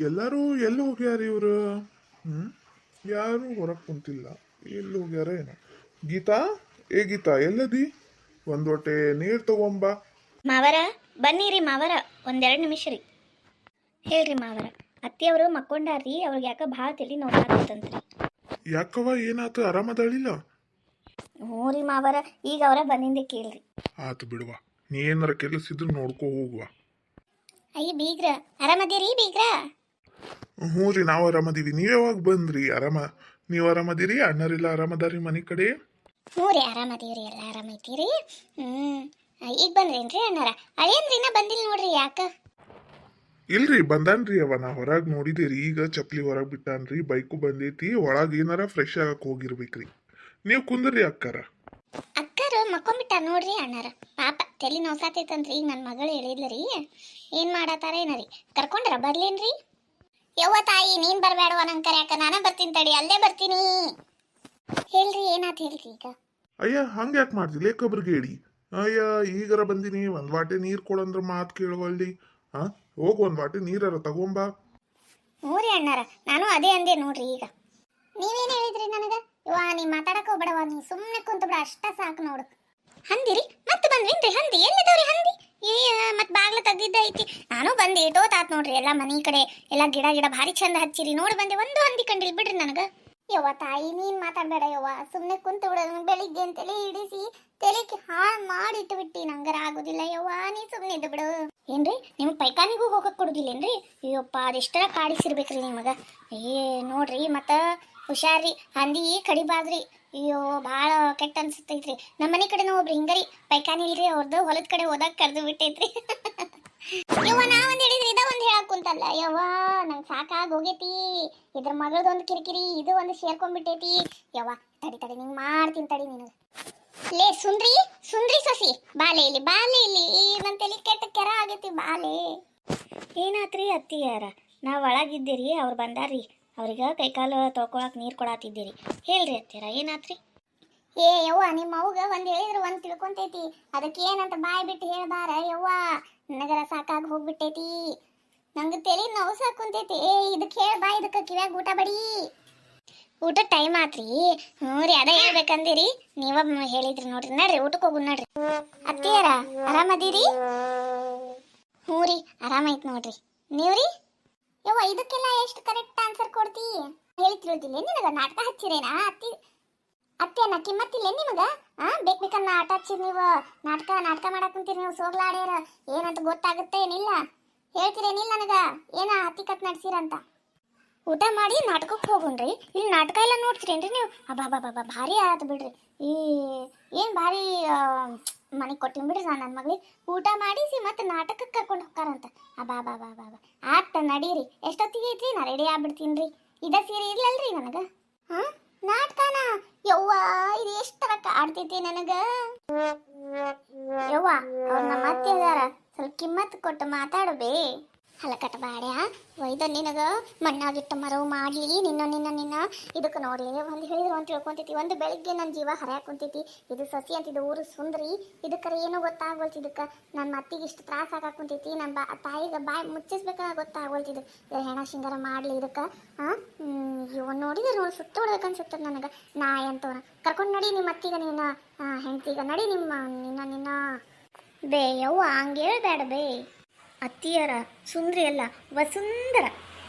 ಎಲ್ಲರೂ ಎಲ್ಲಿ ಹೋಗ್ಯಾರ ಇವ್ರು? ಹ್ಮ್ ಯಾರು ಹೊರಗೆ ಕುಂತಿಲ್ಲ. ಎಲ್ಲಿ ಹೋಗ್ಯಾರ ಏನೋ. ಗೀತಾ, ಏ ಗೀತಾ ಎಲ್ಲದಿ? ಒಂದ್ ಲೋಟೆ ನೀರ್ ತಗೊಂಬಾ. ಮಾವರ ಬನ್ನಿರಿ ಮಾವರ, ಒಂದೆರಡು ನಿಮಿಷ ರೀ. ಹೇಳ್ರಿ ಮಾವರ, ಅತ್ತಿಯವರು ಮಕ್ಕೊಂಡಾರ್ರಿ, ಅವ್ರಿಗೆ ಯಾಕೆ ಭಾಳ ತಲೆ ನೋವಾಗತ್ತಂತ್ರಿ. ಯಾಕವ್ವ, ಏನಾತು? ಆರಾಮದಾಳಿಲ್ಲ? ಹ್ಞೂ ರೀ ಮಾವರ, ಈಗ ಅವರ ಬಂದಿಂದೆ ಕೇಳ್ರಿ. ಆತು ಬಿಡುವ, ನೀ ಏನಾರ ಕೆಲಸ ಇದ್ರು ನೋಡ್ಕೊ ಹೋಗುವ. ಅಯ್ಯ ಬೀಗ್ರ, ಆರಾಮದಿರಿ ಬೀಗ್ರ? ಹ್ಞೂ ರೀ, ನಾವು ಆರಾಮದೀವಿ. ನೀವ್ ಯಾವಾಗ ಬಂದ್ರಿ? ನೀವು ಆರಾಮದಿರಿ? ಅಣ್ಣರಿಲ್ಲ ಆರಾಮದಾರಿ ಮನೆ ಕಡೆ? ಹ್ಞೂ ರೀ ಆರಾಮದೀವ್ರಿ, ಎಲ್ಲ ಆರಾಮೈತಿರಿ. ಈಗ ಬಂದ್ರೇನ್ರಿ ಅಣ್ಣಾರ? ಅಳಿಯನ್ರಿ ಇನ್ನ ಬಂದಿಲ್ಲ ನೋಡ್ರಿ, ಯಾಕ? ಇಲ್ರಿ, ಬಂದಾನ್ರಿ ಅವ. ನಾ ಹೊರಗೆ ನೋಡಿದೇರಿ, ಈಗ ಚಪ್ಲಿ ಹೊರಗೆ ಬಿಟ್ಟಾನ್ರಿ. ಬೈಕು ಬಂದೈತಿ, ಒಳಗೆ ಏನಾರ ಫ್ರೆಶ್ ಆಗಕ್ಕೆ ಹೋಗಿರ್ಬೇಕ್ರಿ. ನೀವು ಕುಂದ್ರಿ ಅಕ್ಕಾರ. ಅಕ್ಕರು ಮಕ್ಕೊಂಬಿಟ್ಟಾರ ನೋಡ್ರಿ ಅಣ್ಣಾರ. ಪಾಪ ತಲೆ ನೋಸಾತೈತಂತ್ರಿ. ಈಗ ನನ್ನ ಮಗಳು ಹೇಳಿದ್ಲರಿ, ಏನು ಮಾಡತ್ತಾರ ಏನರಿ, ಕರ್ಕೊಂಡ್ರ ಬರ್ಲೇನ್ರಿ? ಯವ್ವ ತಾಯಿ, ನೀನು ಬರಬೇಡವ ನಂಗೆ ಕರ್ಯಾಕ, ನಾನೇ ಬರ್ತೀನಿ ತಡಿ, ಅಲ್ಲೇ ಬರ್ತೀನಿ. ಹೇಳ್ರಿ, ಏನಾತ್ ಹೇಳ್ರಿ ಈಗ? ಅಯ್ಯ, ಹಂಗೆ ಯಾಕೆ ಮಾಡ್ತಿಲ್ಲ ಕಬ್ರಿಗೇಡಿ? ಅಯ್ಯ, ಈಗರ ಬಂದಿನಿ, ಒಂದ್ ವಾಟೆ ನೀರು ಕೊಡಂದ್ರ ಮಾತು ಕೇಳುವಲ್ಲಿ. ಹೋಗು, ಒಂದ್ ವಾಟೆ ನೀರಾರ ತಗೊಂಬಾ. ಹ್ಞೂ ರೀ ಅಣ್ಣಾರ, ನಾನು ಅದೇ ಅಂದೆ ನೋಡ್ರಿ. ಈಗ ನೀವೇನು ಹೇಳಿದ್ರಿ ನನಗೆ? ಇವ ನೀ ಮಾತಾಡಕ್ಕೆ ಹೋಗ್ಬೇಡವ, ನೀ ಸುಮ್ಮನೆ ಕುಂತು ಬಿಡ, ಅಷ್ಟ ಸಾಕು ನೋಡು. ಹಂದಿರಿ ಮತ್ತೆ ಬಂದ್ರೇನ್ರಿ? ಹಂದಿ ಎಲ್ಲಿದವ್ರಿ ಹಂದಿ? ಮತ್ತೆ ಬಾಗ್ಲ ತೆಗ್ದಿದ್ದ ಐತಿ. ನಾನು ಬಂದು ಇಟೋತಾತ್ ನೋಡ್ರಿ. ಎಲ್ಲ ಮನೆ ಕಡೆ ಎಲ್ಲ ಗಿಡ ಗಿಡ ಭಾರಿ ಚಂದ ಹಚ್ಚಿರಿ, ನೋಡಿ ಬಂದೆ, ಒಂದು ಹಂದಿ ಕಂಡಿಲ್ ಬಿಡ್ರಿ ನನಗೆ. ಯವ್ವ ತಾಯಿ, ನೀನು ಮಾತಾಡಬೇಡ ಯವ್ವ, ಸುಮ್ಮನೆ ಕುಂತು ಬಿಡ. ಬೆಳಿಗ್ಗೆ ಅಂತೇಳಿ ಹಿಡಿಸಿ ತಲೆಗೆ ಹಾಳು ಮಾಡಿಟ್ಟು ಬಿಟ್ಟು ನಂಗರ ಆಗೋದಿಲ್ಲ ಯವ್ವ, ನೀ ಸುಮ್ಮನೆ ಇದ್ದು ಬಿಡು. ಏನ್ರಿ, ನಿಮ್ಗೆ ಪೈಖಾನಿಗೂ ಹೋಗಕ್ಕೆ ಕೊಡುದಿಲ್ಲೇನ್ರಿ? ಅಯ್ಯಪ್ಪ, ಅದೆಷ್ಟರ ಕಾಡಿಸಿರ್ಬೇಕ್ರಿ ನಿಮಗೆ. ನೋಡ್ರಿ, ಮತ್ತು ಹುಷಾರ್ರಿ, ಹಂದಿ ಕಡಿಬಾರ್ದ್ರಿ. ಅಯ್ಯೋ, ಭಾಳ ಕೆಟ್ಟ ಅನ್ಸುತ್ತೈತ್ರಿ. ನಮ್ಮ ಮನೆ ಕಡೆನೂ ಒಬ್ರು ಹಿಂಗರಿ, ಪೈಖಾನಿ ಇಲ್ರಿ ಅವ್ರದ್ದು, ಹೊಲದ ಕಡೆ ಹೋದಾಗ ಕರೆದು ಬಿಟ್ಟೈತ್ರಿ. ಯವ್ವ, ನಾವೊಂದು ಹೇಳಿದ್ರಿ, ಇದ ಒಂದು ಹೇಳಕ್ ಕುಂತಲ್ಲ ಯವ್ವ, ನಂಗೆ ಸಾಕಾಗಿ ಹೋಗೈತಿ. ಇದ್ರ ಮಗಳದೊಂದು ಕಿರಿಕಿರಿ, ಇದು ಒಂದು ಸೇರ್ಕೊಂಡ್ಬಿಟ್ಟೈತಿ ಯವ್ವ. ತಡಿ ತಡಿ, ನಿಂಗೆ ಮಾಡ್ತೀನಿ ತಡಿ ನಿನಗೆ. ಲೇ ಸುಂದ್ರಿ, ಸುಂದ್ರಿ ಸಸಿ, ಬಾಲೆ ಇಲ್ಲಿ, ಬಾಲೆ ಇಲ್ಲಿ, ನನ್ನ ತಲೆ ಕೆಟ್ಟ ಕೆರ ಆಗೈತಿ, ಬಾಲೆ. ಏನಾತ್ರಿ ಅತ್ತಿಯಾರ? ನಾವು ಒಳಗಿದ್ದೀರಿ, ಅವ್ರು ಬಂದಾರ್ರಿ. ಅವ್ರಿಗೆ ಕೈಕಾಲು ತೊಳ್ಕೊಳಕ್ಕೆ ನೀರು ಕೊಡಾತಿದ್ದೀರಿ. ಹೇಳ್ರಿ ಅತ್ತಿಯಾರ, ಏನಾತ್ರಿ? ಏ ಯವ್ವ, ನಿಮ್ಮ ಅವ್ಗ ಒಂದು ಹೇಳಿದ್ರು ಒಂದು ತಿಳ್ಕೊಂತೈತಿ, ಅದಕ್ಕೆ ಏನಂತ ಬಾಯಿ ಬಿಟ್ಟು ಹೇಳ್ಬಾರ ಯವ್ವ. ನನಗರ ಸಾಕಾಗಿ ಹೋಗ್ಬಿಟ್ಟೈತಿ, ನಂಗೆ ತಲೆ ನೋವು ಸಾಕುಂತೈತಿ. ಇದಕ್ಕೆ ಹೇಳ ಬಾ, ಇದಕ್ಕೆ ಕಿವ್ಯಾಗ ಊಟ ಬಡಿ. ಊಟ ಟೈಮ್ ಆತ್ರಿ. ಹ್ಞೂ ರೀ, ಅದ ಹೇಳ್ಬೇಕಂದಿರಿ, ನೀವ ಹೇಳಿದ್ರಿ ನೋಡ್ರಿ. ನಡ್ರಿ ಊಟಕ್ಕೆ ಹೋಗು ನಡ್ರಿ. ಅತ್ತಿಯಾರ ಆರಾಮದೀರಿ? ಹ್ಞೂ ರೀ, ಆರಾಮೈತ್ ನೋಡ್ರಿ. ನೀವ್ರಿ? ಯವ್ವ, ಇದಕ್ಕೆಲ್ಲ ಎಷ್ಟು ಕರೆಕ್ಟ್ ಆನ್ಸರ್ ಕೊಡ್ತಿ? ಹೇಳಿ ತಿಳಿದಿಲ್ಲ ನಿನಗ? ನಾಟಕ ಹಚ್ಚಿರೇನಾ ಅತ್ತೆಯನ್ನ ಕಿಮ್ಮತ್ತಿಲ್ಲ ನಿಮಗ? ಬೇಕನ್ನ ಆಟ ಹಚ್ಚಿರಿ ನೀವು, ನಾಟಕ ಮಾಡಕ್ ಕುಂತೀರಿ ನೀವು, ಸೋಗ್ಲಾಡ್ಯಾರ ಏನಂತ ಗೊತ್ತಾಗುತ್ತೆ ಏನಿಲ್ಲ? ಹೇಳ್ತೀರೇನಿಲ್ಲ ನನಗ ಏನ ಹತ್ತಿಕತ್ ನಡ್ಸಿರಂತ? ಊಟ ಮಾಡಿ ನಾಟಕಕ್ಕೆ ಹೋಗುಣ್ರಿ. ಇಲ್ಲಿ ನಾಟಕ ಎಲ್ಲ ನೋಡ್ತೀರೇನ್ರಿ ನೀವು? ಅಬ್ಬಾ ಭಾರಿ ಆಯ್ತು ಬಿಡ್ರಿ. ಏನು ಭಾರಿ ಮನೆಗೆ ಕೊಟ್ಟಿನಿ ಬಿಡ್ರಿ ನಾನು ನನ್ನ ಮಗಳಿಗೆ. ಊಟ ಮಾಡಿಸಿ ಮತ್ತೆ ನಾಟಕಕ್ಕೆ ಕರ್ಕೊಂಡು ಹೋಗ್ತಾರಂತ. ಅಬ್ಬಾ ಆತ ನಡೀರಿ. ಎಷ್ಟೊತ್ತಿಗೆ ಐತ್ರಿ? ನಾ ರೆಡಿ ಆಗ್ಬಿಡ್ತೀನಿ ರೀ. ಇದ ಸೀರೆ ಇರ್ಲಲ್ರಿ ನನಗೆ? ನಾಟಕನ? ಯವ್ವ, ಇದು ಎಷ್ಟರ ಕಾಡ್ತೈತಿ ನನಗೆ. ಯವ್ವ, ಅವ್ರು ನಮ್ಮ ಅತ್ತೆ ಅದಾರ, ಸ್ವಲ್ಪ ಕಿಮ್ಮತ್ತು ಕೊಟ್ಟು ಮಾತಾಡಬೇ. ಹಲಕಟ ಬಾಡ್ಯ ಒಯ್ದ ನಿನಗ ಮಣ್ಣಾಗಿಟ್ಟ ಮರವು ಮಾಡಲಿ ನಿನ್ನ ಇದಕ್ಕೆ ನೋಡಿ ಒಂದು ಹೇಳಿದ್ರು ಅಂತ ತಿಳ್ಕೊಂತೈತಿ. ಒಂದು ಬೆಳಿಗ್ಗೆ ನನ್ನ ಜೀವ ಹರಿಯಾಕ್ ಕುಂತೈತಿ. ಇದು ಸಸಿ ಅಂತಿದ್ದು ಊರು ಸುಂದ್ರಿ, ಇದಕ್ಕರ ಏನೋ ಗೊತ್ತಾಗೋಲ್ತಿ. ಇದಕ್ಕೆ ನನ್ನ ಮತ್ತಿಗೆ ಇಷ್ಟು ತ್ರಾಸ ಆಗಾಕ್ ಕುಂತೈತಿ. ನನ್ನ ತಾಯಿಗೆ ಬಾಯಿ ಮುಚ್ಚಿಸ್ಬೇಕಾ ಗೊತ್ತಾಗೋಲ್ತಿದ್ದು. ಹೆಣ ಶೃಂಗಾರ ಮಾಡಲಿ ಇದಕ್ಕೆ. ಇವನ್ ನೋಡಿದ್ರೆ ನೋಡಿ ಸುತ್ತ ಹೊಡ್ಬೇಕು ಅನ್ಸುತ್ತೆ ನನಗೆ. ನಾ ಎಂತವನ ಕರ್ಕೊಂಡು ನಡಿ ನಿಮ್ಮ ಅತ್ತಿಗ, ನೀನು ಹೆಂಡ್ತಿಗ ನಡಿ ನಿನ್ನ ಬೇ. ಯವ್ವ, ಹಂಗೆ ಹೇಳ್ಬೇಡ ಬೇ. ಅತ್ತಿಯರ ಸುಂದ್ರಿ ಅಲ್ಲ, ವಸುಂದರ.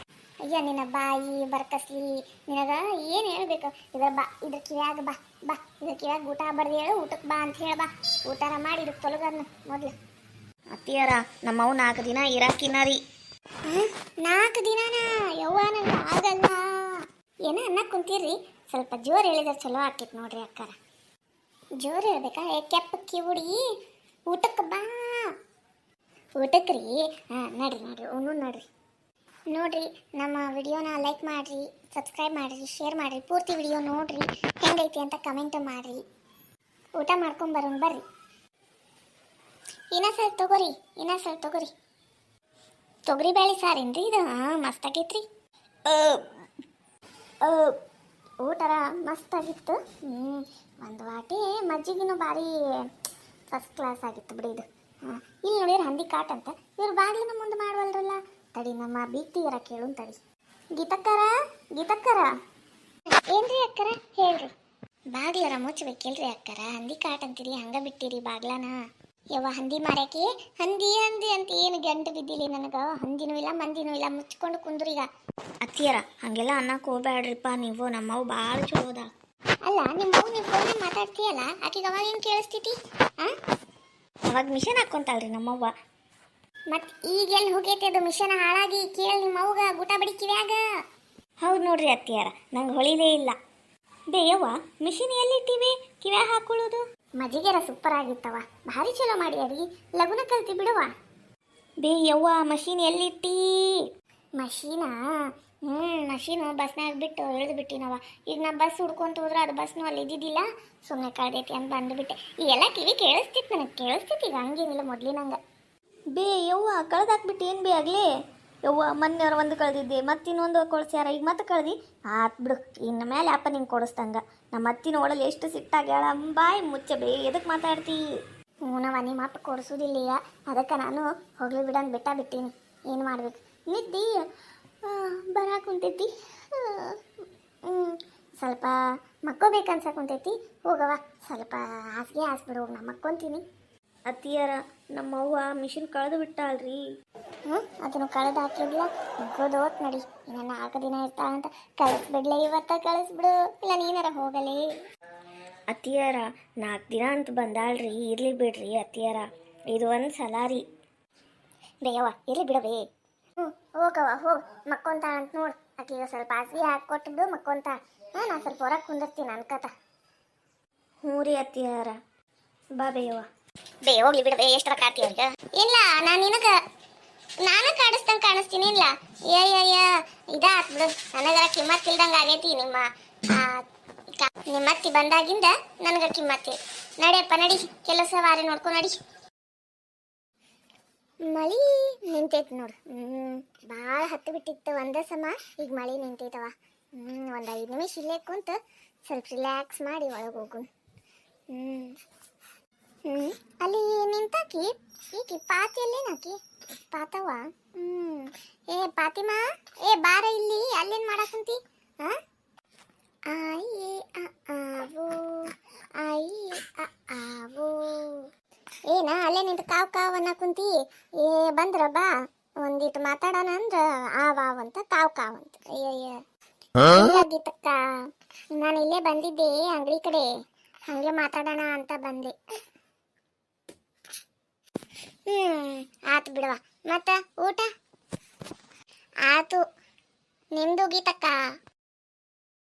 ಅಯ್ಯ, ನಿನ್ನ ಬಾಯಿ ಬರ್ಕಸ್ಲಿ. ನಿನಗ ಏನು ಹೇಳ್ಬೇಕು? ಇದ್ರ ಕಿವ್ಯಾಗ ಬಾ ಇದ್ರ ಕಿವ್ಯಾಗ ಊಟ ಬಡ್ದು ಹೇಳು, ಊಟಕ್ಕೆ ಬಾ ಅಂತ ಹೇಳ. ಬಾ, ಊಟಾರ ಮಾಡಿ ಇದಕ್ಕೆ ತೊಲಗದ್ನ ಮೊದ್ಲು. ಅತ್ತಿಯರ, ನಮ್ಮವು 4 ದಿನ ಇರಾಕಿನ ರೀ. 4 ದಿನನಾ? ಯವ್ವ, ನಂಗೆ ಆಗಲ್ಲ. ಏನೋ ಅನ್ನಕ್ಕೆ ಕುಂತೀರ್ರಿ, ಸ್ವಲ್ಪ ಜೋರು ಹೇಳಿದ್ರೆ ಚಲೋ ಆಕೈತಿ ನೋಡ್ರಿ ಅಕ್ಕಾರ. ಜೋರು ಹೇಳ್ಬೇಕಾ? ಕೆಪ್ಪ ಕಿವುಡಿ, ಊಟಕ್ಕೆ ಬಾ. ಊಟಕ್ಕೆ ರೀ? ನಡ್ರಿ ಉಣ್ಣು ನೋಡ್ರಿ. ನಮ್ಮ ವಿಡಿಯೋನ ಲೈಕ್ ಮಾಡಿರಿ, ಸಬ್ಸ್ಕ್ರೈಬ್ ಮಾಡಿರಿ, ಶೇರ್ ಮಾಡಿರಿ, ಪೂರ್ತಿ ವಿಡಿಯೋ ನೋಡ್ರಿ, ಹೆಂಗೈತಿ ಅಂತ ಕಮೆಂಟ್ ಮಾಡಿರಿ. ಊಟ ಮಾಡ್ಕೊಂಬರೋಣ ಬರ್ರಿ. ಇನ್ನೊಂದು ಸ್ವಲ್ಪ ತಗೋರಿ. ತೊಗರಿ ಬೇಳೆ ಸಾರೇನ್ರಿ ಇದು? ಮಸ್ತಾಗೈತ್ರಿ. ಊಟರ ಮಸ್ತಾಗಿತ್ತು. ಒಂದು ವಾಟಿ ಮಜ್ಜಿಗೆನೂ ಭಾರಿ ಫಸ್ಟ್ ಕ್ಲಾಸ್ ಆಗಿತ್ತು ಬಿಡಿ ಇದು. ಇಲ್ಲಿ ನೋಡಿದ್ರೆ ಹಂದಿ ಕಾಟ್ ಅಂತ ಇವ್ರು ಬಾಗಿಲಿನ ಮುಂದೆ ಮಾಡುವಲ್ರಲ್ಲ. ತಡಿ ನಮ್ಮ ಬೀಗ್ತಿಯರ ಕೇಳು ತಡಿ. ಗೀತಕ್ಕರ ಗೀತಕ್ಕರ ಏನ್ರಿ ಅಕ್ಕರ ಹೇಳ್ರಿ. ಬಾಗ್ಲರ ಮುಚ್ಚಬೇಕಿಲ್ರಿ ಅಕ್ಕರ, ಹಂದಿ ಕಾಟ್ ಅಂತೀರಿ ಹಂಗ ಬಿಟ್ಟಿರಿ ಬಾಗ್ಲನ. ಯವ್ವ ಹಂದಿ ಮಾರ್ಯಾಕೆ ಹಂದಿ ಹಂದಿ ಅಂತ ಏನು ಗಂಟು ಬಿದ್ದಿಲ್ಲ ನನಗೆ. ಹಂದಿನೂ ಇಲ್ಲ ಮಂದಿನೂ ಇಲ್ಲ, ಮುಚ್ಕೊಂಡು ಕುಂದ್ರೀಗ. ಅತ್ತಿಯರ ಹಂಗೆಲ್ಲ ಅನ್ನಕ್ಕೆ ಹೋಗ್ಬೇಡ್ರಿಪ್ಪ ನೀವು, ನಮ್ಮವು ಭಾಳ ಚಲೋದ. ಅಲ್ಲ ನಿಮ್ಮವು ನೀವು ಫೋನ್ ಮಾತಾಡ್ತೀಯಲ್ಲ, ಆಕೆಗೆ ಅವಾಗ ಏನು ಕೇಳಿಸ್ತೈತಿ? ಅವಾಗ ಮಿಷನ್ ಹಾಕ್ಕೊಂತಾಳ್ರಿ ನಮ್ಮವ್ವ. ಮತ್ತು ಈಗ ಎಲ್ಲಿ ಹೋಗೈತಿ ಅದು ಮಿಷನ್ ಹಾಳಾಗಿ? ಕೇಳಿ ನಿಮ್ಮವ್ಗ ಊಟ ಬಡಿ ಕಿವ್ಯಾಗ. ಹೌದು ನೋಡ್ರಿ ಅತ್ತಿಯಾರ, ನಂಗೆ ಹೊಳಿದೇ ಇಲ್ಲ. ಬೇಯವ್ವ ಮಿಷಿನ್ ಎಲ್ಲಿಟ್ಟಿವಿ ಕಿವ್ಯಾಗ ಹಾಕೊಳ್ಳೋದು? ಮಜ್ಜಿಗೆರ ಸೂಪರ್ ಆಗಿತ್ತವ, ಭಾರಿ ಚಲೋ ಮಾಡಿ ಅಡಿ, ಲಗುನ ಕಲ್ತಿ ಬಿಡುವ. ಬೇಯವ್ವ ಮಷೀನ್ ಎಲ್ಲಿಟ್ಟಿ? ಮಷೀನಾ? ಮಷೀನು ಬಸ್ನಾಗ ಬಿಟ್ಟು ಇಳಿದು ಬಿಟ್ಟಿನವ. ಈಗ ನಾ ಬಸ್ ಹುಡ್ಕೊಂತ ಹೋದ್ರೆ ಅದು ಬಸ್ನು ಅಲ್ಲಿ ಇದ್ದಿದ್ದಿಲ್ಲ, ಸುಮ್ಮನೆ ಕಳ್ದೈತಿ ಅಂತ ಬಂದುಬಿಟ್ಟೆ. ಈಗೆಲ್ಲ ಕಿವಿ ಕೇಳಿಸ್ತಿತ್ತು, ನನಗೆ ಕೇಳಿಸ್ತಿತ್ತು ಈಗ, ಹಂಗೇನಿಲ್ಲ ಮೊದ್ಲಿನಂಗೆ. ಬೇ ಯವ್ವ ಕಳ್ದಾಕ್ಬಿಟ್ಟು ಏನು ಬೇ ಆಗಲಿ ಯವ್ವ, ಮೊನ್ನೆಯವ್ರು ಒಂದು ಕಳೆದಿದ್ದೆ, ಮತ್ತೆ ಇನ್ನೊಂದು ಕೊಡ್ಸ್ಯಾರ, ಈಗ ಮತ್ತೆ ಕಳ್ದಿ. ಆತ್ ಬಿಡು, ಇನ್ನು ಮೇಲೆ ಅಪ್ಪ ನಿಂಗೆ ಕೊಡಿಸ್ದಂಗ. ನಮ್ಮ ಅತ್ತಿನ ಒಳಗೆ ಎಷ್ಟು ಸಿಟ್ಟಾಗ್ಯಾಳ, ಬಾಯಿ ಮುಚ್ಚಬೇ, ಎದಕ್ಕೆ ಮಾತಾಡ್ತಿ? ಹ್ಞೂನವ ನಿಮ್ಮ ಅಪ್ಪ ಕೊಡಿಸೋದಿಲ್ಲ ಈಗ, ಅದಕ್ಕೆ ನಾನು ಹೋಗ್ಲಿ ಬಿಡಂದು ಬಿಟ್ಟೀನಿ. ಏನು ಮಾಡ್ಬೇಕು? ನಿದ್ದಿ ಬರಾಕ್ ಕುಂತೈತಿ, ಸ್ವಲ್ಪ ಮಕ್ಕೋಬೇಕನ್ಸ ಕುಂತೈತಿ. ಹೋಗವ ಸ್ವಲ್ಪ ಹಾಸಿಗೆ ಹಾಸ್ಬಿಡು, ಹೋಗಿ ನಾ ಮಕ್ಕೊಂತೀನಿ. ಅತ್ತಿಯರ ನಮ್ಮವ್ವ ಮಿಷಿನ್ ಕಳೆದು ಬಿಟ್ಟಾಳ್ರಿ. ಅದನ್ನು ಕಳೆದು ಹಾಕಿದ್ಲ, ಮುಗ್ಗೋದು ಓಟ್ ನಡಿ, ಇನ್ನು 4 ದಿನ ಇರ್ತಾಳಂತ. ಕಳಿಸ್ಬಿಡ್ಲೆ ಇವತ್ತ, ಕಳಿಸ್ಬಿಡು, ಇಲ್ಲ ನೀನಾರ ಹೋಗಲೇ. ಅತ್ತಿಯರ 4 ದಿನ ಅಂತ ಬಂದಾಳ್ರಿ, ಇರ್ಲಿ ಬಿಡ್ರಿ ಅತ್ತಿಯರ, ಇದು ಒಂದು ಸಲ ರೀ. ಬೇಯವ್ವ ಇರ್ಲಿ ಬಿಡವೇ. ಹೋಗವ ಹೋಗಿ ಮಕ್ಕೊಂತಾಳ ಅಂತ ನೋಡು. ಆಕೀಗ ಸ್ವಲ್ಪ ಹಾಸಿಗೆ ಹಾಕ್ಕೊಟ್ಬಿಡು, ಮಕ್ಕೊಂತಾಳ. ನಾ ಸ್ವಲ್ಪ ಹೊರಗೆ ಕುಂದಿರ್ತೀನಿ ಅನ್ಕತ. ಹ್ಞೂ ರೀ ಅತ್ತಿಯರ, ಬಾ ಬೇಯವ್ವ. ಬೇ ಹೋಗ್ಲಿ ಬಿಡಬೇ, ಎಷ್ಟರ ಕಾಡ್ತೀವಿ ಅವ್ರಿಗೆ? ಇಲ್ಲ ನಾನು ಕಾಡಿಸ್ದಂಗೆ ಕಾಣಿಸ್ತೀನಿ. ಇಲ್ಲ ಇದಾತ್ ಬಿಡು, ನನಗರ ಕಿಮ್ಮತ್ತಿಲ್ದಂಗೆ ಆಗೈತಿ. ನಿಮ್ಮತ್ತಿ ಬಂದಾಗಿಂದ ನನಗೆ ಕಿಮ್ಮತ್ತಿ. ನಡಿಯಪ್ಪ ನಡಿ, ಕೆಲಸ ವಾರ ನೋಡ್ಕೊಂಡು ನಡಿ. ಮಳಿ ನಿಂತೈತಿ ನೋಡು. ಭಾಳ ಹತ್ತು ಬಿಟ್ಟಿತ್ತು ಒಂದೇ ಸಮ, ಈಗ ಮಳಿ ನಿಂತೈತವ. ಒಂದು 5 ನಿಮಿಷ ಇಲ್ಲೇ ಕುಂತು ಸ್ವಲ್ಪ ರಿಲ್ಯಾಕ್ಸ್ ಮಾಡಿ ಒಳಗೆ ಹೋಗು. ಅಲ್ಲಿ ನಿಂತಾಕಿ ಈಕಿ ಪಾತಿಯಲ್ಲೇನಾಕಿ ಪಾತವ. ಏ ಪಾತಿಮಾ, ಏ ಬಾರ ಇಲ್ಲಿ, ಅಲ್ಲೇನು ಮಾಡಾಕಂತಿ? ಆಯಿ ಆವೋ ಆಯಿ ಆವೋ. ಏನ ಅಲ್ಲೇ ನಿಂತು ಕಾವ್ ಅನ್ನಕುಂತಿ? ಏ ಬಂದ್ರ ಬಾ, ಒಂದಿಟ್ಟು ಮಾತಾಡೋಣ ಅಂದ್ರ ಆವಾವ್ ಅಂತ ಕಾವ್ ಅಂತ. ಅಯ್ಯಯ್ಯ ಗೀತಕ್ಕ, ನಾನು ಇಲ್ಲೇ ಬಂದಿದ್ದೆ ಅಂಗಡಿ ಕಡೆ, ಹಂಗೆ ಮಾತಾಡೋಣ ಅಂತ ಬಂದೆ. ಆತು ಬಿಡವ. ಮತ್ತ ಊಟ ಆತು, ನಿಮ್ದು ಗೀತಕ್ಕ?